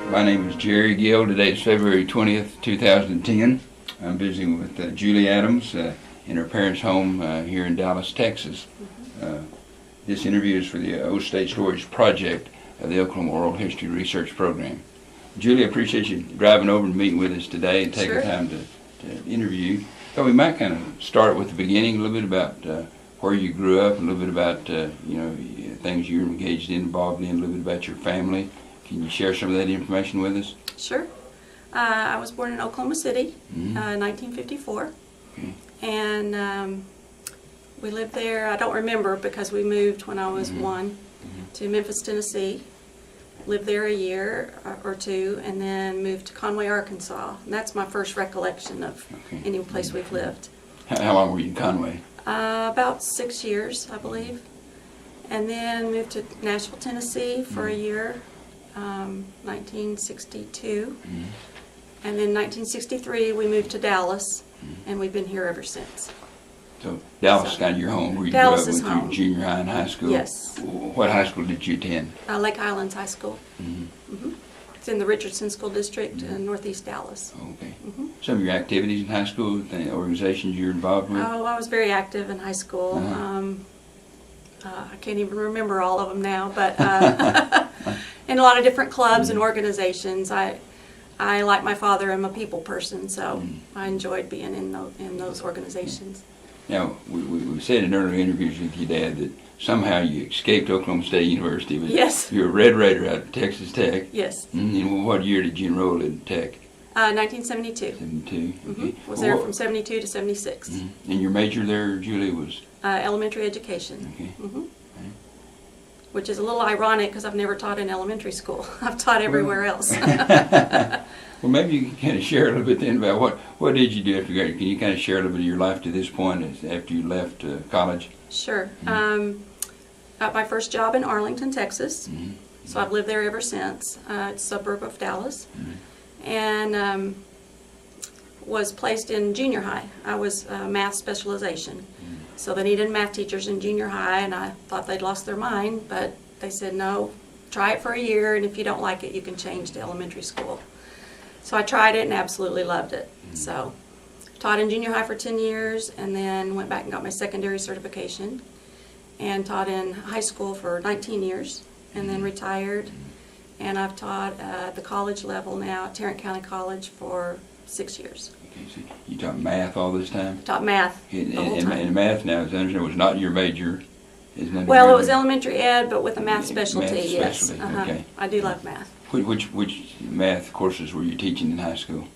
My name is Jerry Gill. Today is February 20th, 2010. I'm visiting with Julie Adams in her parents' home here in Dallas, Texas. This interview is for the Old State Storage Project of the Oklahoma Oral History Research Program. Julie, I appreciate you driving over and meeting with us today and taking time to interview. So we might kind of start with the beginning, a little bit about where you grew up, a little bit about things you're engaged in, involved in, a little bit about your family. Can you share some of that information with us? Sure. I was born in Oklahoma City, 1954, and we lived there. I don't remember because we moved when I was one to Memphis, Tennessee. Lived there a year or two, and then moved to Conway, Arkansas. And that's my first recollection of any place we've lived. How long were you in Conway? About 6 years, I believe. And then moved to Nashville, Tennessee for a year. 1962, and then 1963 we moved to Dallas, and we've been here ever since. So Dallas is kind of your home, where you grew up, went through junior high and high school. Yes. What high school did you attend? Lake Highlands High School. It's in the Richardson School District in Northeast Dallas. Okay. Some of your activities in high school, the organizations you're involved with? Oh, I was very active in high school. I can't even remember all of them now, but in a lot of different clubs and organizations. I, like my father, am a people person, so I enjoyed being in those organizations. Now, we said in earlier interviews with your dad that somehow you escaped Oklahoma State University. But yes. You're a Red Raider out of Texas Tech. Yes. And what year did you enroll in Tech? 1972. 72. Okay. Was there from 72 to 76. And your major there, Julie, was? Elementary education. Okay. Which is a little ironic because I've never taught in elementary school. I've taught everywhere else. Well, maybe you can kind of share a little bit then about what did you do after graduation? Can you kind of share a little bit of your life to this point after you left college? Sure. Got my first job in Arlington, Texas. So I've lived there ever since. It's a suburb of Dallas. And was placed in junior high. I was math specialization. So they needed math teachers in junior high, and I thought they'd lost their mind, but they said, no, try it for a year, and if you don't like it, you can change to elementary school. So I tried it and absolutely loved it. So taught in junior high for 10 years, and then went back and got my secondary certification, and taught in high school for 19 years, and then retired. And I've taught at the college level now at Tarrant County College for 6 years. Okay, so you taught math all this time? Taught math the whole time. And math now, as I understand, was not your major? Well, it was elementary ed, but with a math specialty, yes. Okay. I do love math. Which math courses were you teaching in high school?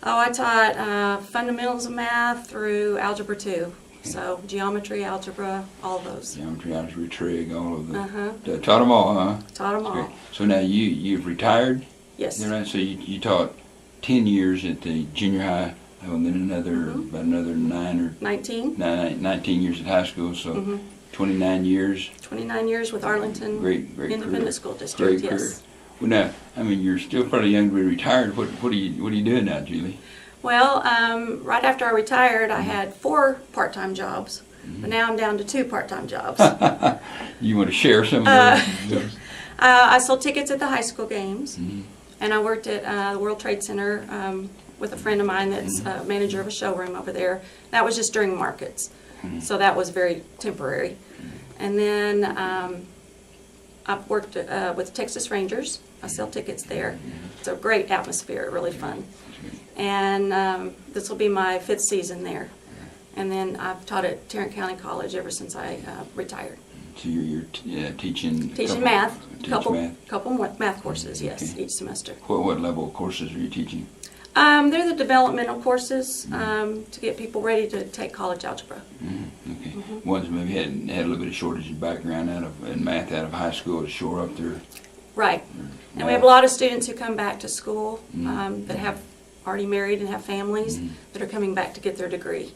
Oh, I taught fundamentals of math through Algebra 2. So geometry, algebra, all those. Geometry, algebra, trig, all of them. Taught them all, huh? Taught them all. Great. So now you've retired? Yes. Right? So you taught 10 years at the junior high, and then about another 19 years at high school, so 29 years. 29 years with Arlington great Independent career. School District, Great yes. Career. Well, now, I mean, you're still fairly young to be retired. What are you doing now, Julie? Well, right after I retired, I had 4 part-time jobs, but now I'm down to 2 part-time jobs. You want to share some of those? I sold tickets at the high school games, and I worked at the World Trade Center with a friend of mine that's manager of a showroom over there. That was just during markets, so that was very temporary. And then I've worked with Texas Rangers. I sell tickets there. It's a great atmosphere, really fun. And this will be my 5th season there. And then I've taught at Tarrant County College ever since I retired. So you're teaching math, couple math courses, yes, each semester. What level of courses are you teaching? They're the developmental courses to get people ready to take college algebra. Okay. Ones maybe had a little bit of shortage in background in math out of high school to shore up their right. And we have a lot of students who come back to school that have already married and have families that are coming back to get their degree.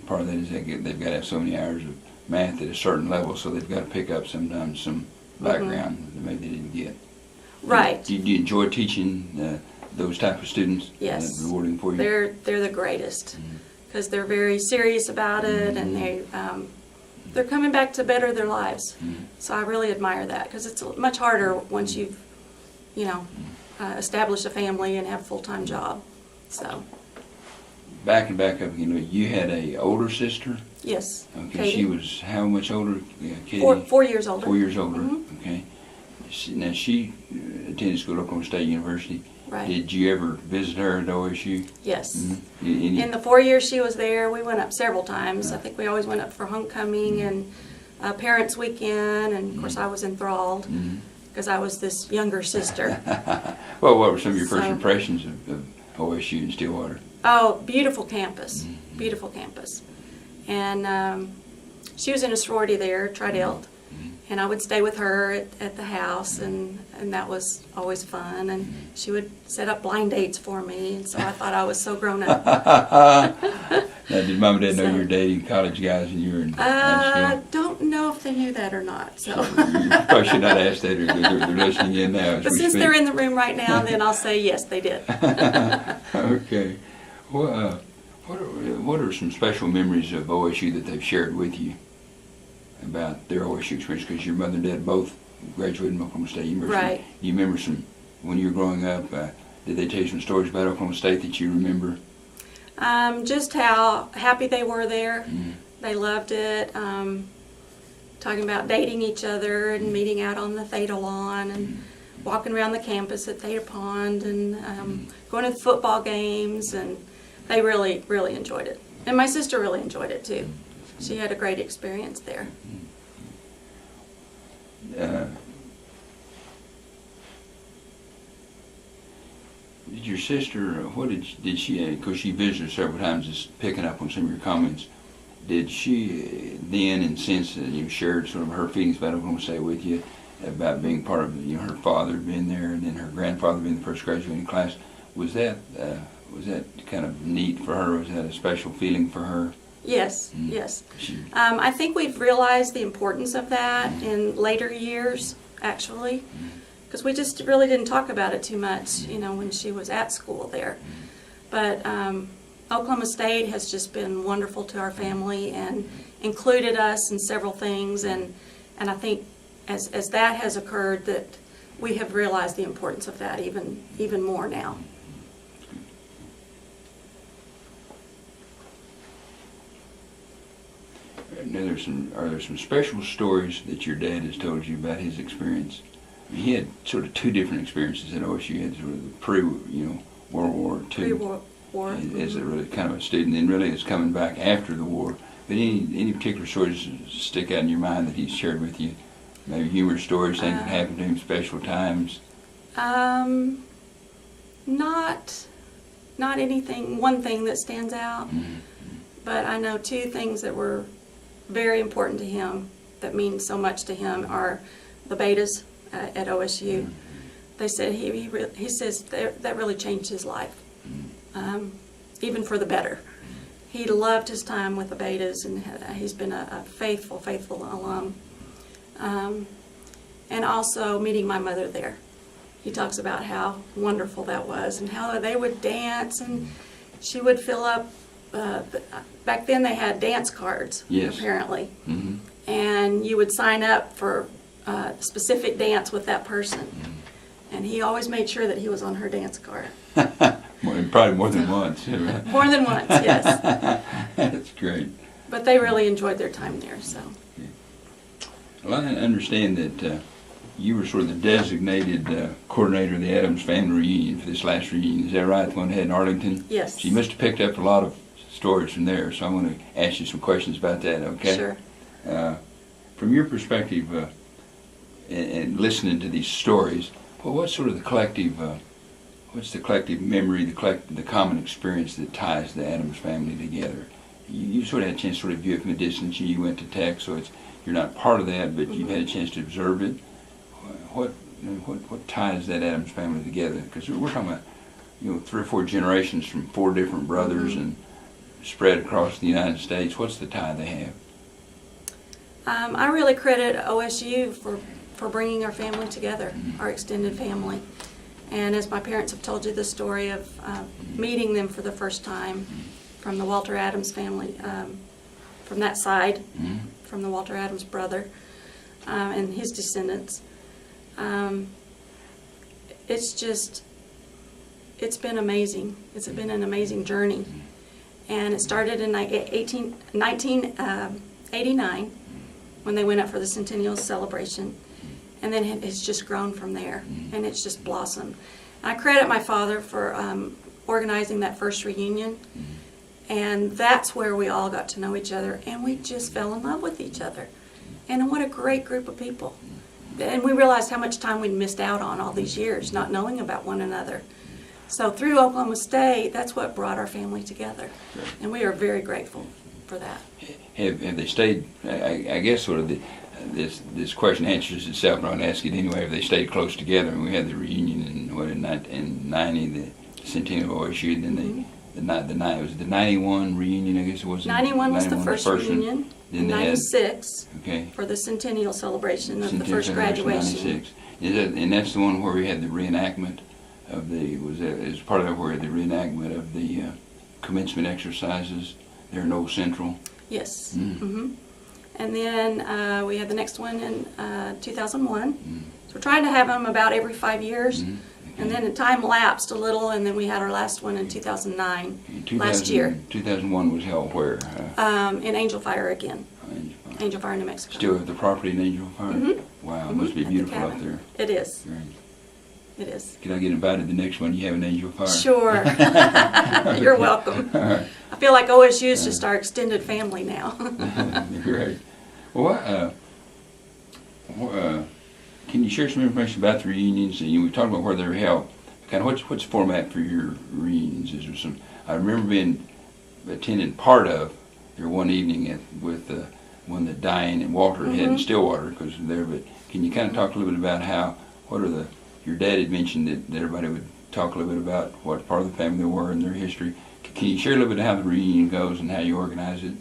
Part of that is they've got to have so many hours of math at a certain level, so they've got to pick up sometimes some background that maybe they didn't get. Right. Do you enjoy teaching those type of students? Yes. Rewarding for you? They're the greatest because they're very serious about it, and they're coming back to better their lives. So I really admire that because it's much harder once you've establish a family and have a full-time job. So. Back up, you had a older sister? Yes. Okay, Katie. she was how much older, Katie? 4 years older. 4 years older, Mm-hmm. okay. Now, she attended school at Oklahoma State University. Right. Did you ever visit her at OSU? Yes. Mm-hmm. In the 4 years she was there, we went up several times. I think we always went up for homecoming and parents' weekend, and of course I was enthralled because I was this younger sister. Well, what were some of your first So- impressions of OSU in Stillwater? Oh, beautiful campus, beautiful campus. And she was in a sorority there, Tri Delt, and I would stay with her at the house, and that was always fun. And she would set up blind dates for me, and so I thought I was so grown up. Now, did Mom and Dad know So- you were dating college guys and you were in high school? Don't know if they knew that or not. So, You probably should not ask that, or they're listening in now. but since they're in the room right now, then I'll say yes, they did. Okay. Well, what are some special memories of OSU that they've shared with you about their OSU experience? Because your mother and dad both graduated from Oklahoma State University. Right. Do you remember when you were growing up, did they tell you some stories about Oklahoma State that you remember? Just how happy they were there. They loved it. Talking about dating each other and meeting out on the Theta lawn and walking around the campus at Theta Pond and going to the football games, and they really, really enjoyed it. And my sister really enjoyed it too. She had a great experience there. Did your sister, what did she, because she visited several times, just picking up on some of your comments, did she then and since you shared sort of her feelings about Oklahoma State with you, about being part of her father being there and then her grandfather being the first graduating class, was that kind of neat for her? Was that a special feeling for her? Yes, yes. I think we've realized the importance of that in later years, actually, because we just really didn't talk about it too much, when she was at school there. But Oklahoma State has just been wonderful to our family and included us in several things, and I think as that has occurred, that we have realized the importance of that even more now. Now, are there some special stories that your dad has told you about his experience? He had sort of two different experiences at OSU. He had sort of the World War II. Pre-war. As a really kind of a student, and really is coming back after the war. But any particular stories stick out in your mind that he's shared with you? Maybe humorous stories, things that happened to him, special times? Not anything, one thing that stands out. But I know two things that were very important to him, that mean so much to him, are the betas at OSU. They said he says that really changed his life, even for the better. He loved his time with the betas, and he's been a faithful alum. And also meeting my mother there. He talks about how wonderful that was and how they would dance, and she would fill up. Back then they had dance cards, yes, apparently, and you would sign up for a specific dance with that person, and he always made sure that he was on her dance card. Probably more than once. Right? More than once, yes. That's great. But they really enjoyed their time there. So. Well, I understand that you were sort of the designated coordinator of the Adams family reunion for this last reunion. Is that right? The one they had in Arlington? Yes. So you must have picked up a lot of stories from there, so I want to ask you some questions about that, okay? Sure. From your perspective, and listening to these stories, well, what's sort of the collective, what's the collective memory, the common experience that ties the Adams family together? You sort of had a chance to sort of view it from a distance. You went to Tech, so you're not part of that, but you've had a chance to observe it. What ties that Adams family together? Because we're talking about 3 or 4 generations from 4 different brothers and spread across the United States. What's the tie they have? I really credit OSU for bringing our family together, our extended family. And as my parents have told you the story of meeting them for the first time from the Walter Adams family, from that side, from the Walter Adams brother and his descendants. it's been amazing. It's been an amazing journey. And it started in 1989 when they went up for the centennial celebration. And then it's just grown from there, and it's just blossomed. I credit my father for organizing that first reunion, and that's where we all got to know each other, and we just fell in love with each other. And what a great group of people. And we realized how much time we'd missed out on all these years, not knowing about one another. So through Oklahoma State, that's what brought our family together, and we are very grateful for that. Have they stayed, I guess sort of this question answers itself, but I'll ask it anyway. Have they stayed close together? And we had the reunion in 90, the centennial of OSU, and then it was the 91 reunion, I guess it was. 91 was the first reunion. Then 96 okay, for the centennial celebration of the first graduation. 96. And that's the one where we had the reenactment of is part of that where we had the reenactment of the commencement exercises there in Old Central? Yes. And then we had the next one in 2001. So we're trying to have them about every 5 years. Okay. And then time lapsed a little, and then we had our last one in 2009, last year. 2001 was held where? In Angel Fire again. Angel Fire, New Mexico. Still have the property in Angel Fire? Wow, it must be beautiful up there. It is. Great. It is. Can I get invited to the next one you have in Angel Fire? Sure. You're welcome. Right. I feel like OSU is just our extended family now. Great. Well, can you share some information about the reunions? And we talked about where they were held. Kind of what's the format for your reunions? Is there some? I remember attending part of there one evening with the one that Diane and Walter had in Stillwater because there. But can you kind of talk a little bit about your dad had mentioned that everybody would talk a little bit about what part of the family they were and their history. Can you share a little bit of how the reunion goes and how you organize it?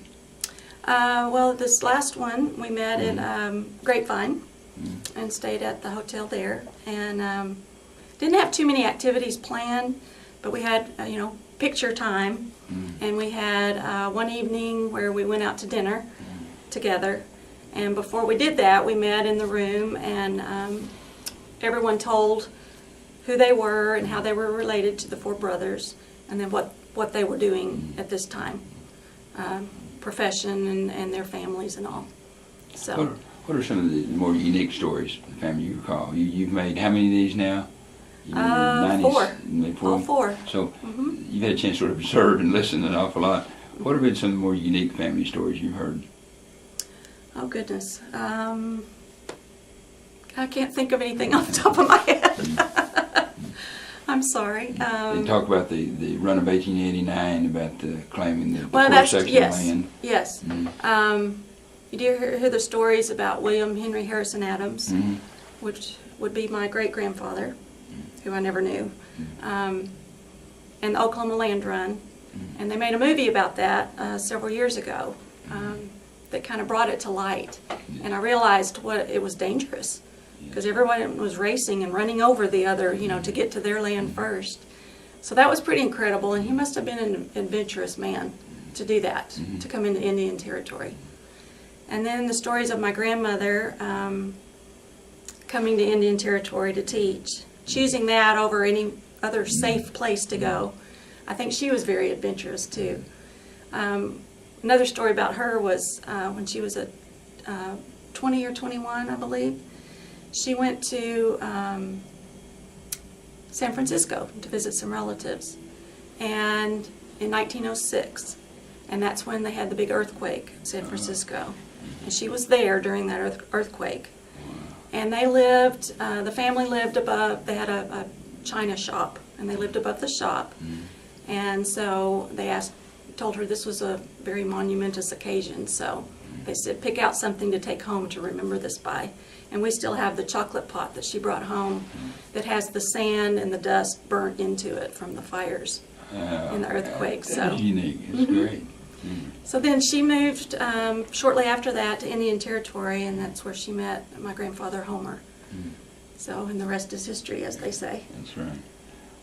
Well, this last one we met in Grapevine and stayed at the hotel there, and didn't have too many activities planned, but we had picture time, and we had one evening where we went out to dinner together, and before we did that we met in the room, and everyone told who they were and how they were related to the four brothers, and then what they were doing at this time, profession and their families and all. So, what are some of the more unique stories the family you recall? You've made how many of these now? 4. All 4. So you've had a chance to sort of observe and listen an awful lot. What have been some of the more unique family stories you've heard? Oh goodness. I can't think of anything off the top of my head. I'm sorry. They talk about the run of 1889, about the claiming the quarter section of land. Yes. You do hear the stories about William Henry Harrison Adams, which would be my great-grandfather, who I never knew, and the Oklahoma Land Run. And they made a movie about that several years ago that kind of brought it to light. And I realized it was dangerous, because everyone was racing and running over the other, to get to their land first. So that was pretty incredible, and he must have been an adventurous man to do that, to come into Indian territory. And then the stories of my grandmother coming to Indian territory to teach, choosing that over any other safe place to go. I think she was very adventurous too. Another story about her was when she was 20 or 21, I believe. She went to San Francisco to visit some relatives, and in 1906, and that's when they had the big earthquake in San Francisco, and she was there during that earthquake. And they lived, the family lived above, they had a china shop, and they lived above the shop, and so they told her this was a very monumentous occasion, so they said pick out something to take home to remember this by. And we still have the chocolate pot that she brought home that has the sand and the dust burnt into it from the fires in the earthquake. That's unique. It's great. So then she moved shortly after that to Indian Territory, and that's where she met my grandfather Homer. So, and the rest is history, as they say. That's right.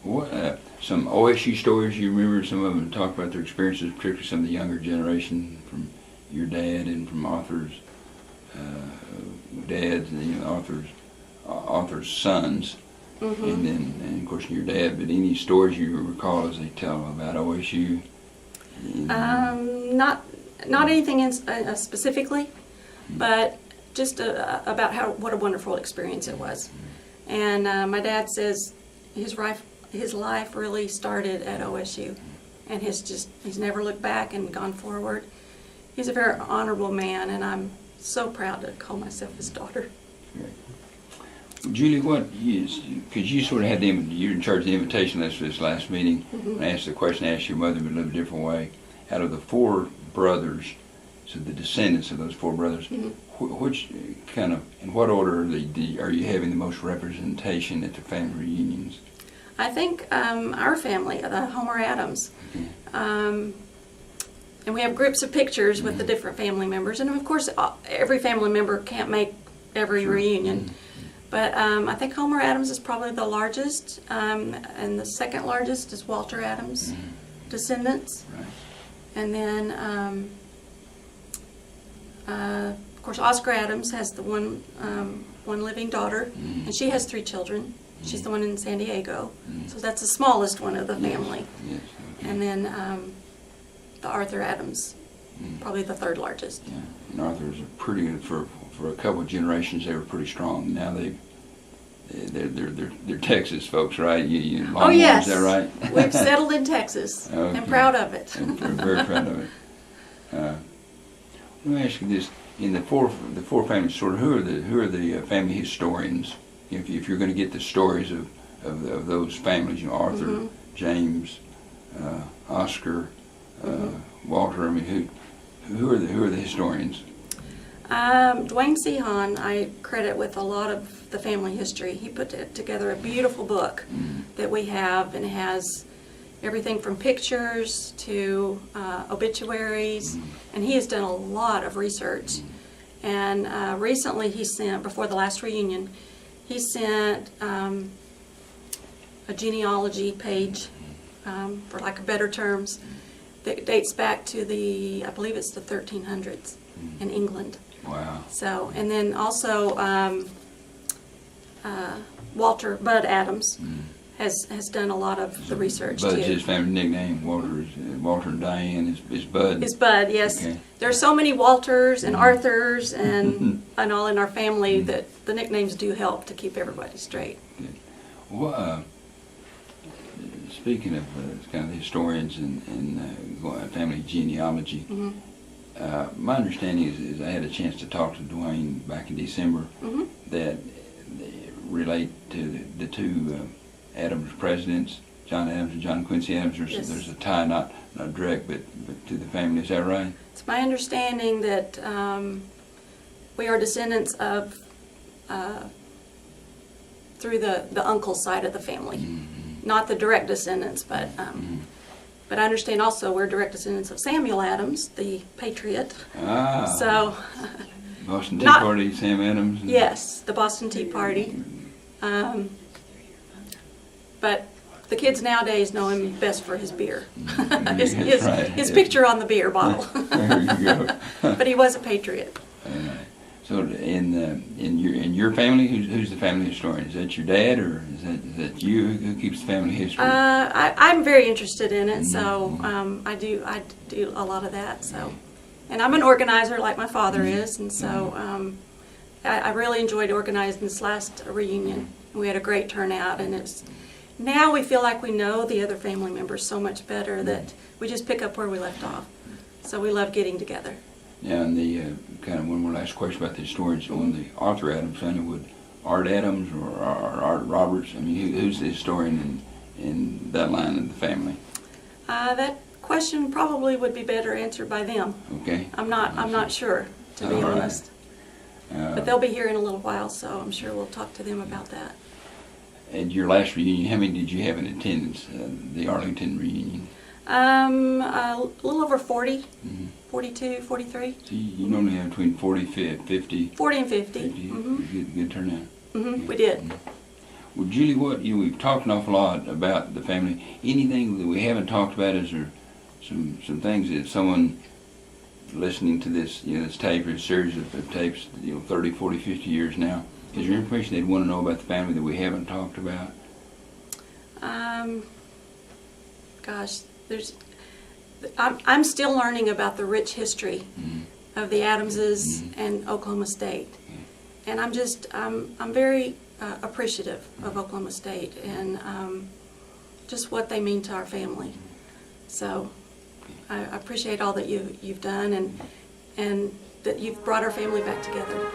What some OSU stories you remember? Some of them talk about their experiences, particularly some of the younger generation from your dad and from Arthur's dads and author's sons. and of course your dad. But any stories you recall as they tell about OSU? Not anything specifically, but just about what a wonderful experience it was. And my dad says his life really started at OSU, and he's never looked back and gone forward. He's a very honorable man, and I'm so proud to call myself his daughter. Julie, because you sort of had you're in charge of the invitation list for this last meeting. I asked the question, I asked your mother in a little different way. Out of the 4 brothers, so the descendants of those 4 brothers, which kind of, in what order are you having the most representation at the family reunions? I think our family, the Homer Adams. And we have groups of pictures with the different family members. And of course, every family member can't make every reunion. But I think Homer Adams is probably the largest. And the second largest is Walter Adams' descendants. Right. And then, of course, Oscar Adams has the one living daughter. And she has 3 children. She's the one in San Diego. So that's the smallest one of the family. Yes. Okay. And then the Arthur Adams, probably the 3rd largest. Yeah, and Arthur's a pretty good for a couple of generations. They were pretty strong. Now they're Texas folks, right? Oh yes, is that right? We've settled in Texas. Okay. And proud of it. And very proud of it. Let me ask you this: in the four families, sort of, who are the family historians? If you're going to get the stories of those families, Arthur, James, Oscar. Walter, I mean, who are the historians? Dwayne Sehan, I credit with a lot of the family history. He put together a beautiful book that we have, and it has everything from pictures to obituaries, and he has done a lot of research. And recently he sent, before the last reunion, he sent a genealogy page, for lack of better terms, that dates back to I believe it's the 1300s in England. Wow. So, and then also Bud Adams has done a lot of the research Bud's too. his family nickname. Walter and Diane is Bud. Is Bud, yes. Okay. There are so many Walters and Arthurs and all in our family that the nicknames do help to keep everybody straight. Good. Well, speaking of kind of the historians and family genealogy, my understanding is I had a chance to talk to Dwayne back in December that they relate to the 2 Adams presidents, John Adams and John Quincy Adams. There's a tie, not direct, but to the family. Is that right? It's my understanding that we are descendants of through the uncle side of the family. Not the direct descendants, but I understand also we're direct descendants of Samuel Adams, the patriot. So Boston Tea Party, Sam Adams. Yes, the Boston Tea Party. But the kids nowadays know him best for his beer, his picture on the beer bottle. There you go. But he was a patriot. So in your family, who's the family historian? Is that your dad, or is that you? Who keeps the family history? I'm very interested in it, so I do a lot of that. So, and I'm an organizer like my father is, and so I really enjoyed organizing this last reunion. We had a great turnout, and now we feel like we know the other family members so much better that we just pick up where we left off. So we love getting together. Yeah, and the kind of one more last question about the historians. On the Arthur Adams family, would Art Adams or Art Roberts? I mean, who's the historian in that line of the family? That question probably would be better answered by them. Okay. I'm not sure, to be honest. But they'll be here in a little while, so I'm sure we'll talk to them about that. At your last reunion, how many did you have in attendance? The Arlington reunion. A little over 40, 42, 43. So you normally have between 40 and 50. 40 and 50. Good turnout. We did. Well, Julie, we've talked an awful lot about the family. Anything that we haven't talked about? Is there some things that someone listening to this, this tape or series of tapes, 30, 40, 50 years now, Is there information they'd want to know about the family that we haven't talked about? Gosh, I'm still learning about the rich history of the Adamses and Oklahoma State, and I'm very appreciative of Oklahoma State and just what they mean to our family. So I appreciate all that you've done and that you've brought our family back together.